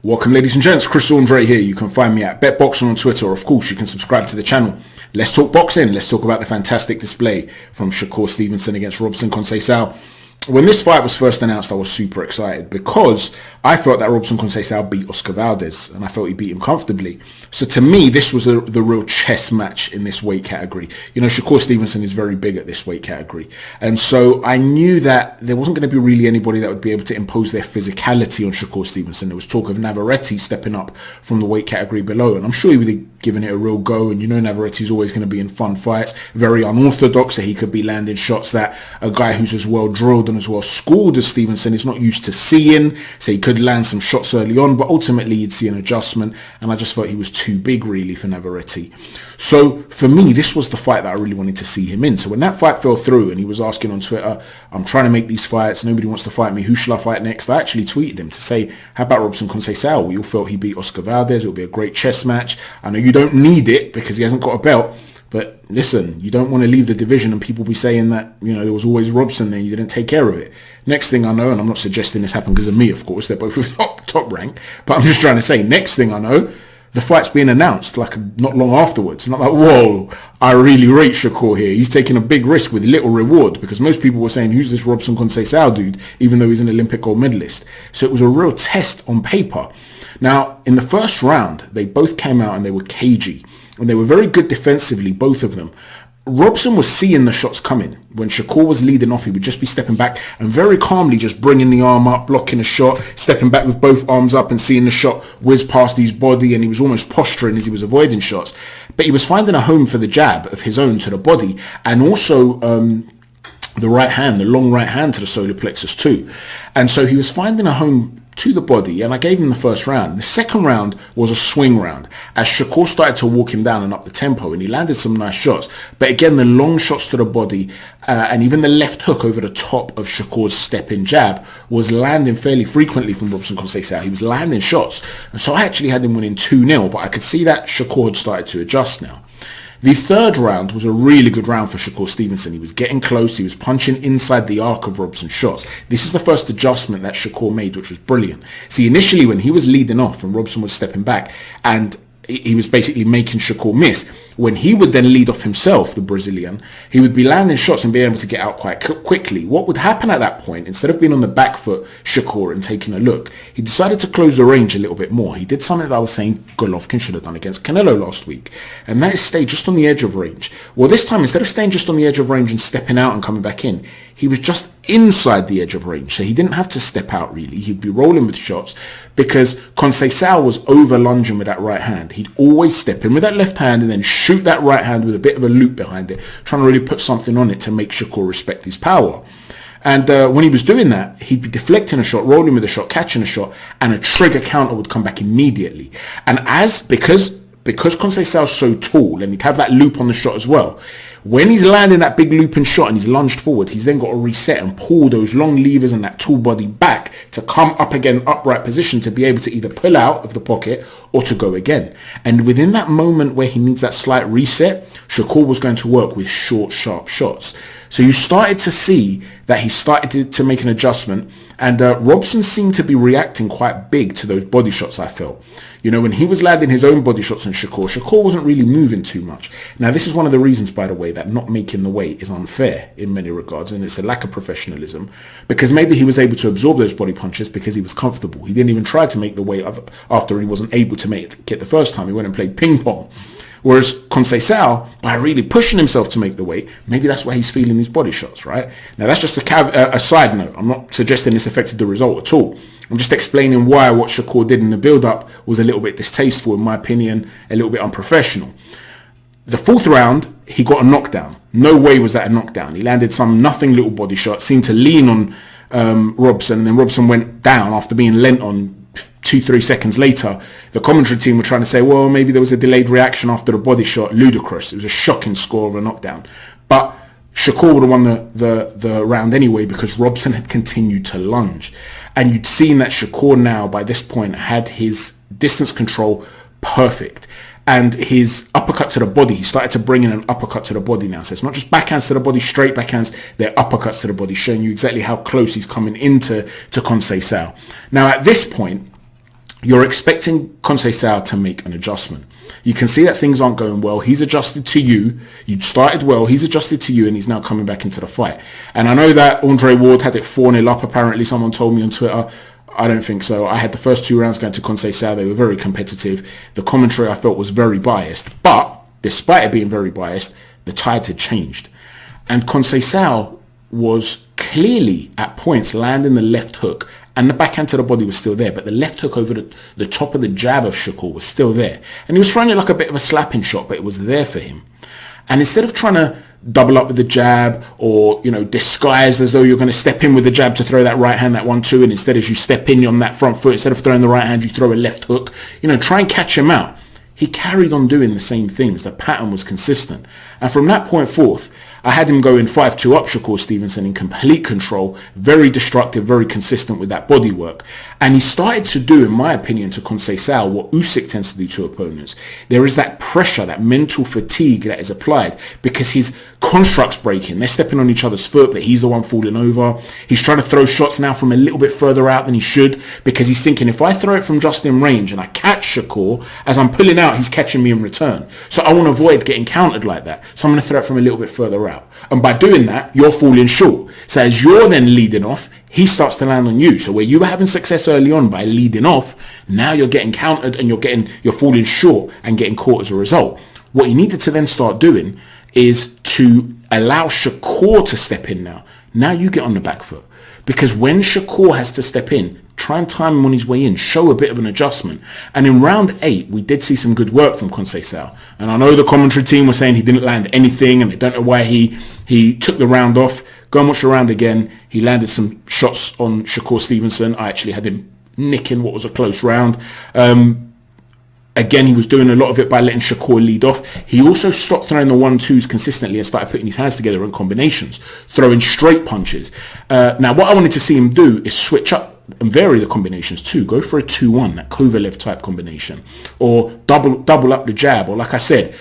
Welcome ladies and gents, Chris Andre here. You can find me at BetBoxing on Twitter, or of course you can subscribe to the channel. Let's talk boxing. Let's talk about the fantastic display from SHAKUR STEVENSON against ROBSON CONCEICAO. When this fight was first announced, I was super excited because I felt that ROBSON CONCEICAO beat Oscar Valdez, and I felt he beat him comfortably. So to me, this was the real chess match in this weight category. You know, SHAKUR STEVENSON is very big at this weight category. And so I knew that there wasn't going to be really anybody that would be able to impose their physicality on SHAKUR STEVENSON. There was talk of Navarrete stepping up from the weight category below, and I'm sure he would have given it a real go. And you know, Navarrete's always going to be in fun fights, very unorthodox, so he could be landing shots that a guy who's as well drilled and as well schooled as Stevenson is not used to seeing. So he could land some shots early on, but ultimately you'd see an adjustment, and I just thought he was too big really for Navarrete. So for me, this was the fight that I really wanted to see him in. So when that fight fell through and he was asking on Twitter, I'm trying to make these fights, nobody wants to fight me, who shall I fight next? I actually tweeted him to say, how about ROBSON CONCEICAO? We all felt he beat Oscar Valdez. It'll be a great chess match. I know you don't need it because he hasn't got a belt, but listen, you don't want to leave the division and people be saying that, you know, there was always Robson there and you didn't take care of it. Next thing I know, and I'm not suggesting this happened because of me, of course, they're both top rank, but I'm just trying to say, next thing I know, the fight's being announced like not long afterwards. And I'm like, whoa, I really rate SHAKUR here. He's taking a big risk with little reward, because most people were saying, who's this ROBSON CONCEICAO dude, even though he's an Olympic gold medalist. So it was a real test on paper. Now, in the first round, they both came out and they were cagey. And they were very good defensively, both of them. Robson was seeing the shots coming. When SHAKUR was leading off, he would just be stepping back and very calmly just bringing the arm up, blocking a shot, stepping back with both arms up and seeing the shot whiz past his body, and he was almost posturing as he was avoiding shots. But he was finding a home for the jab of his own to the body, and also the right hand, the long right hand to the solar plexus too. And so he was finding a home to the body, and I gave him the first round. The second round was a swing round as SHAKUR started to walk him down and up the tempo, and he landed some nice shots. But again, the long shots to the body and even the left hook over the top of SHAKUR's step-in jab was landing fairly frequently from ROBSON CONCEICAO. He was landing shots, and so I actually had him winning 2-0, but I could see that SHAKUR had started to adjust now. The third round was a really good round for SHAKUR STEVENSON. He was getting close. He was punching inside the arc of Robson's shots. This is the first adjustment that SHAKUR made, which was brilliant. See, initially when he was leading off and Robson was stepping back and he was basically making SHAKUR miss, when he would then lead off himself, the Brazilian, he would be landing shots and be able to get out quite quickly. What would happen at that point, instead of being on the back foot, SHAKUR, and taking a look, he decided to close the range a little bit more. He did something that I was saying Golovkin should have done against Canelo last week, and that is stay just on the edge of range. Well, this time, instead of staying just on the edge of range and stepping out and coming back in, he was just inside the edge of range, so he didn't have to step out really. He'd be rolling with shots because CONCEICAO was over lunging with that right hand. He'd always step in with that left hand and then shoot that right hand with a bit of a loop behind it, trying to really put something on it to make SHAKUR respect his power. And when he was doing that, he'd be deflecting a shot, rolling with a shot, catching a shot, and a trigger counter would come back immediately. And because CONCEICAO's so tall, and he'd have that loop on the shot as well, when he's landing that big looping shot and he's lunged forward, he's then got to reset and pull those long levers and that tall body back to come up again, upright position, to be able to either pull out of the pocket or to go again. And within that moment where he needs that slight reset, SHAKUR was going to work with short, sharp shots. So you started to see that he started to make an adjustment, and Robson seemed to be reacting quite big to those body shots, I felt. You know, when he was landing his own body shots on SHAKUR wasn't really moving too much. Now, this is one of the reasons, by the way, that not making the weight is unfair in many regards, and it's a lack of professionalism, because maybe he was able to absorb those body punches because he was comfortable. He didn't even try to make the weight after he wasn't able to get the first time. He went and played ping pong. Whereas CONCEICAO, by really pushing himself to make the weight, maybe that's why he's feeling his body shots, right? Now, that's just a side note. I'm not suggesting this affected the result at all. I'm just explaining why what SHAKUR did in the build-up was a little bit distasteful, in my opinion, a little bit unprofessional. The fourth round, he got a knockdown. No way was that a knockdown. He landed some nothing little body shot, seemed to lean on Robson, and then Robson went down after being lent on 2-3 seconds later. The commentary team were trying to say, well, maybe there was a delayed reaction after the body shot. Ludicrous. It was a shocking score of a knockdown. But SHAKUR would have won the round anyway, because Robson had continued to lunge. And you'd seen that SHAKUR now, by this point, had his distance control perfect. And his uppercut to the body, he started to bring in an uppercut to the body now. So it's not just backhands to the body, straight backhands, they're uppercuts to the body, showing you exactly how close he's coming into CONCEICAO. Now, at this point, you're expecting Conceição to make an adjustment. You can see that things aren't going well. He's adjusted to you. You started well. He's adjusted to you, and he's now coming back into the fight. And I know that Andre Ward had it 4-0 up, apparently. Someone told me on Twitter. I don't think so. I had the first 2 rounds going to Conceição. They were very competitive. The commentary I felt was very biased. But despite it being very biased, the tide had changed. And Conceição was clearly at points landing the left hook, and the backhand to the body was still there, but the left hook over the top of the jab of Shakur was still there. And he was throwing it like a bit of a slapping shot, but it was there for him. And instead of trying to double up with the jab or, disguise as though you're going to step in with the jab to throw that right hand, that 1-2, and instead as you step in on that front foot, instead of throwing the right hand, you throw a left hook, try and catch him out. He carried on doing the same things. The pattern was consistent. And from that point forth, I had him going 5-2 up Shakur Stevenson in complete control, very destructive, very consistent with that body work. And he started to do, in my opinion, to Conceição what Usyk tends to do to opponents. There is that pressure, that mental fatigue that is applied because his construct's breaking. They're stepping on each other's foot, but he's the one falling over. He's trying to throw shots now from a little bit further out than he should because he's thinking, if I throw it from just in range and I catch Shakur, as I'm pulling out, he's catching me in return. So I want to avoid getting countered like that. So I'm going to throw it from a little bit further out. And by doing that, you're falling short. So as you're then leading off, he starts to land on you. So where you were having success early on by leading off, now you're getting countered and you're falling short and getting caught as a result. What he needed to then start doing is to allow Shakur to step in now. Now you get on the back foot. Because when Shakur has to step in, try and time him on his way in, show a bit of an adjustment. And in round 8, we did see some good work from Conceição. And I know the commentary team was saying he didn't land anything and they don't know why he took the round off. Go and watch the round again. He landed some shots on Shakur Stevenson. I actually had him nicking what was a close round. Again, he was doing a lot of it by letting Shakur lead off. He also stopped throwing the 1-2s consistently and started putting his hands together in combinations, throwing straight punches. Now, what I wanted to see him do is switch up and vary the combinations too. Go for a 2-1, that Kovalev type combination, or double up the jab, or like I said,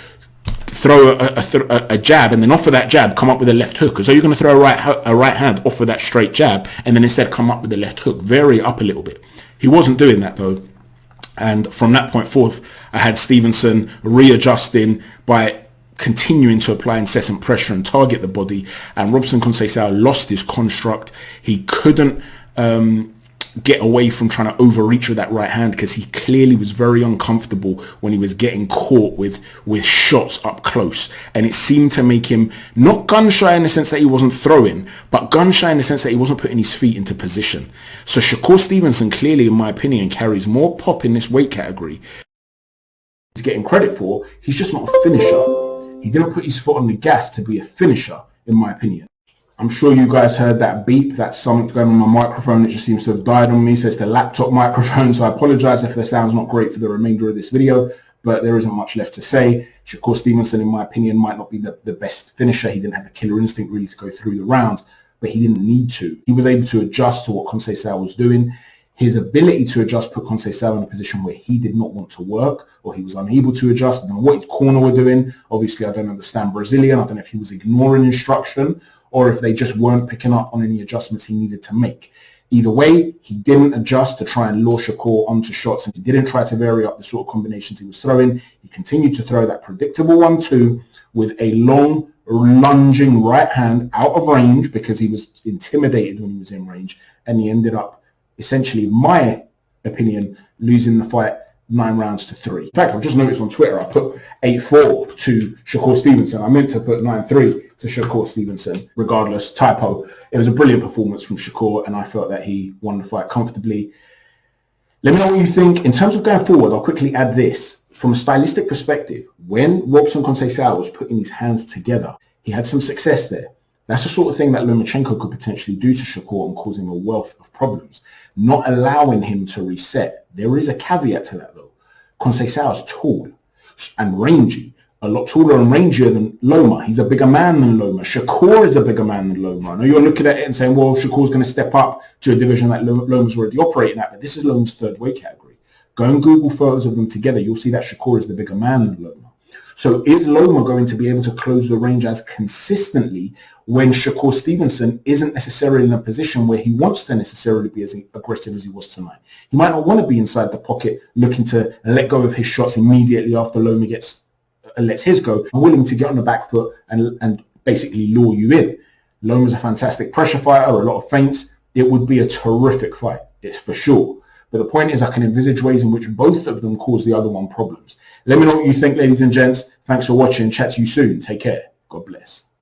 throw a jab and then off of that jab come up with a left hook, as though you're going to throw a right hand off of that straight jab and then instead come up with the left hook. Vary up a little bit. He wasn't doing that though. And from that point forth, I had Stevenson readjusting by continuing to apply incessant pressure and target the body. And Robson Conceicao lost his construct. He couldn't get away from trying to overreach with that right hand because he clearly was very uncomfortable when he was getting caught with shots up close. And it seemed to make him not gun shy in the sense that he wasn't throwing, but gun shy in the sense that he wasn't putting his feet into position. So Shakur Stevenson clearly, in my opinion, carries more pop in this weight category. He's getting credit for, he's just not a finisher. He didn't put his foot on the gas to be a finisher, in my opinion. I'm sure you guys heard that beep. That's something going on my microphone. It just seems to have died on me. So it's the laptop microphone. So I apologize if the sound's not great for the remainder of this video, but there isn't much left to say. Shakur Stevenson, in my opinion, might not be the best finisher. He didn't have the killer instinct really to go through the rounds, but he didn't need to. He was able to adjust to what Conceicao was doing. His ability to adjust put Conceicao in a position where he did not want to work, or he was unable to adjust. And what his corner were doing, obviously I don't understand Brazilian. I don't know if he was ignoring instruction or if they just weren't picking up on any adjustments he needed to make. Either way, he didn't adjust to try and lure Shakur onto shots, and he didn't try to vary up the sort of combinations he was throwing. He continued to throw that predictable 1-2 with a long, lunging right hand out of range because he was intimidated when he was in range, and he ended up, essentially, in my opinion, losing the fight 9-3. In fact, I've just noticed on Twitter I put 8-4 to Shakur Stevenson. I meant to put 9-3 to Shakur Stevenson. Regardless, typo. It was a brilliant performance from Shakur, and I felt that he won the fight comfortably. Let me know what you think. In terms of going forward, I'll quickly add this. From a stylistic perspective, when Robson Conceicao was putting his hands together, he had some success there. That's the sort of thing that Lomachenko could potentially do to Shakur and cause him a wealth of problems, not allowing him to reset. There is a caveat to that, though. Conceicao is tall and rangy, a lot taller and rangier than Loma. He's a bigger man than Loma. Shakur is a bigger man than Loma. I know you're looking at it and saying, well, Shakur's going to step up to a division that Loma's already operating at, but this is Loma's third weight category. Go and Google photos of them together. You'll see that Shakur is the bigger man than Loma. So is Loma going to be able to close the range as consistently when Shakur Stevenson isn't necessarily in a position where he wants to necessarily be as aggressive as he was tonight? He might not want to be inside the pocket looking to let go of his shots immediately after Loma lets his go, and willing to get on the back foot and basically lure you in. Loma's a fantastic pressure fighter, a lot of feints. It would be a terrific fight, it's for sure. But the point is, I can envisage ways in which both of them cause the other one problems. Let me know what you think, ladies and gents. Thanks for watching. Chat to you soon. Take care. God bless.